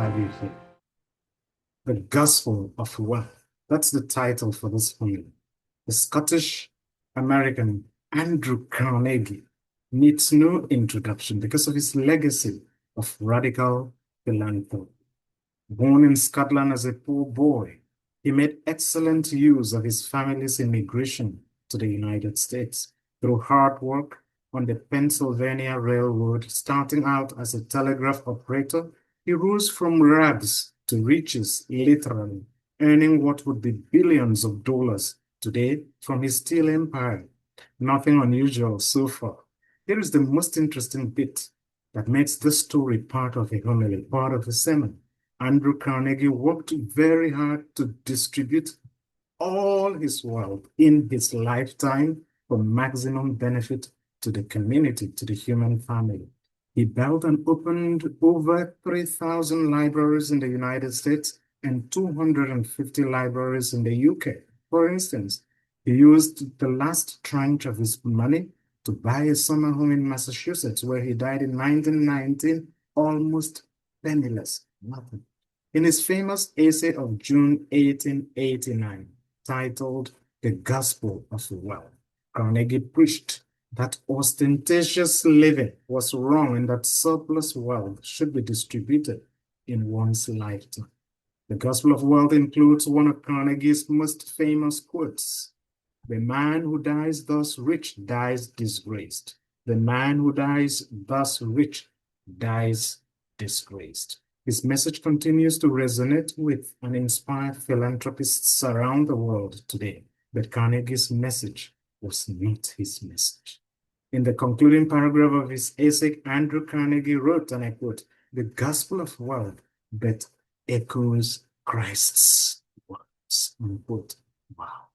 have you here. The Gospel of Wealth. That's the title for this film. The Scottish American Andrew Carnegie needs no introduction because of his legacy of radical philanthropy. Born in Scotland as a poor boy, he made excellent use of his family's immigration to the United States through hard work on the Pennsylvania Railroad. Starting out as a telegraph operator, he rose from rags to riches, literally, earning what would be billions of dollars today from his steel empire. Nothing unusual so far. Here is the most interesting bit that makes this story part of a homily, part of a sermon. Andrew Carnegie worked very hard to distribute all his wealth in his lifetime for maximum benefit to the community, to the human family. He built and opened over 3,000 libraries in the United States and 250 libraries in the UK. For instance, he used the last tranche of his money to buy a summer home in Massachusetts, where he died in 1919, almost penniless, nothing. In his famous essay of June 1889, titled The Gospel of Wealth, Carnegie preached that ostentatious living was wrong and that surplus wealth should be distributed in one's lifetime. The Gospel of Wealth includes one of Carnegie's most famous quotes: "The man who dies thus rich dies disgraced. The man who dies thus rich dies disgraced." His message continues to resonate with and inspire philanthropists around the world today. But Carnegie's message was not his message. In the concluding paragraph of his essay, Andrew Carnegie wrote, and I quote, "The gospel of wealth but echoes Christ's words," unquote. Wow.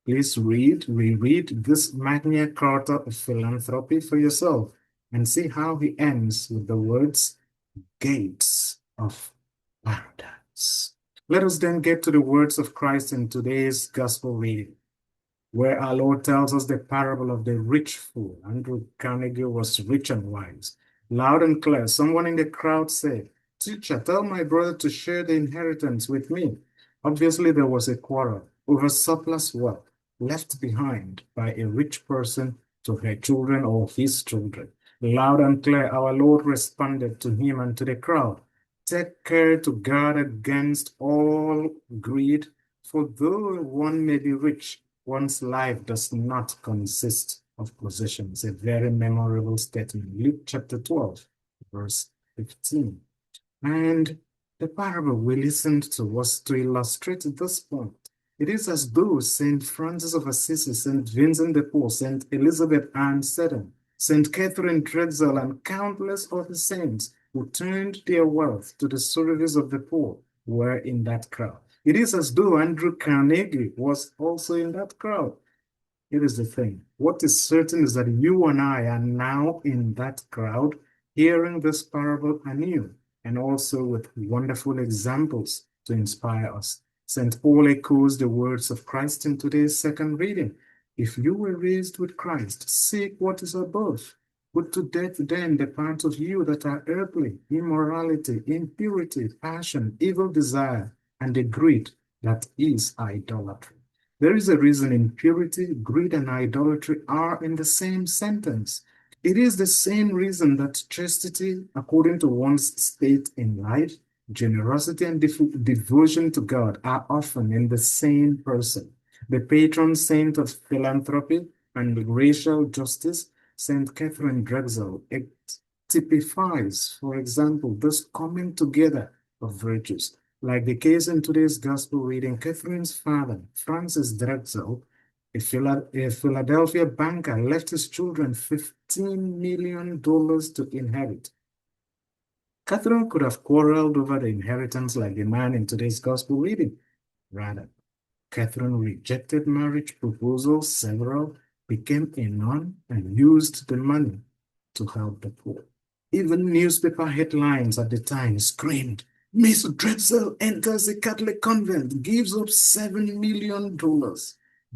Please reread this Magna Carta of philanthropy for yourself and see how he ends with the words, "gates of paradise." Let us then get to the words of Christ in today's gospel reading, where our Lord tells us the parable of the rich fool. Andrew Carnegie was rich and wise. Loud and clear, someone in the crowd said, "Teacher, tell my brother to share the inheritance with me." Obviously, there was a quarrel over surplus wealth left behind by a rich person to her children or his children. Loud and clear, our Lord responded to him and to the crowd, "Take care to guard against all greed, for though one may be rich, one's life does not consist of possessions." A very memorable statement. Luke chapter 12, verse 15. And the parable we listened to was to illustrate this point. It is as though St. Francis of Assisi, St. Vincent de Paul, St. Elizabeth Ann Seton, St. Katherine Drexel, and countless other saints who turned their wealth to the service of the poor were in that crowd. It is as though Andrew Carnegie was also in that crowd. Here is the thing. What is certain is that you and I are now in that crowd, hearing this parable anew, and also with wonderful examples to inspire us. St. Paul echoes the words of Christ in today's second reading. "If you were raised with Christ, seek what is above. Put to death then the parts of you that are earthly, immorality, impurity, passion, evil desire, and the greed that is idolatry." There is a reason impurity, greed, and idolatry are in the same sentence. It is the same reason that chastity, according to one's state in life, generosity, and devotion to God are often in the same person. The patron saint of philanthropy and racial justice, St. Katherine Drexel, typifies, for example, this coming together of virtues. Like the case in today's gospel reading, Catherine's father, Francis Drexel, a Philadelphia banker, left his children $15 million to inherit. Katherine could have quarreled over the inheritance like the man in today's gospel reading. Rather, Katherine rejected marriage proposals, several, became a nun, and used the money to help the poor. Even newspaper headlines at the time screamed, "Miss Drexel enters a Catholic convent, gives up $7 million.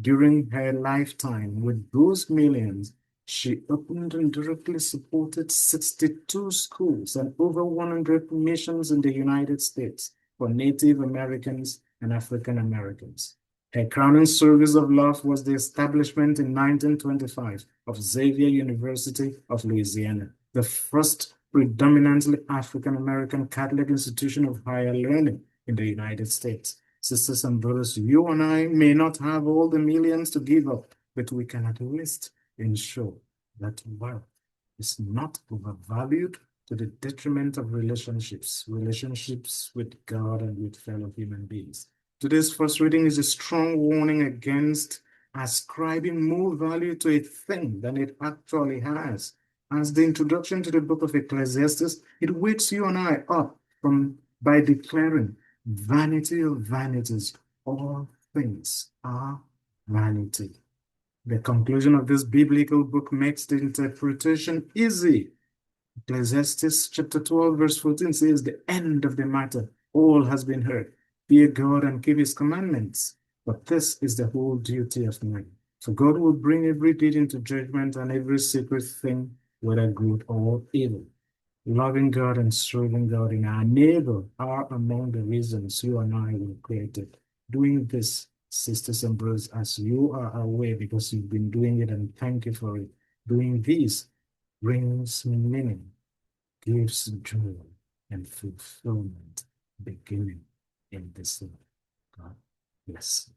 During her lifetime, with those millions, She opened and directly supported 62 schools and over 100 missions in the United States for Native Americans and African Americans. Her crowning service of love was the establishment in 1925 of Xavier University of Louisiana, the first predominantly African American Catholic institution of higher learning in the United States. Sisters and brothers, you and I may not have all the millions to give up, but we can at least ensure that wealth is not overvalued to the detriment of relationships with God and with fellow human beings. Today's first reading is a strong warning against ascribing more value to a thing than it actually has. As the introduction to the book of Ecclesiastes, it wakes you and I up by declaring, vanity of vanities, all things are vanity. The conclusion of this biblical book makes the interpretation easy. Ecclesiastes chapter 12, verse 14 says, the end of the matter, all has been heard. Fear God and keep his commandments. But this is the whole duty of man. For God will bring every deed into judgment and every secret thing, whether good or evil. Loving God and serving God in our neighbor are among the reasons you and I were created. Doing this, sisters and brothers, as you are aware because you've been doing it, and thank you for it. Doing this brings meaning, gives joy and fulfillment beginning in this life. God bless.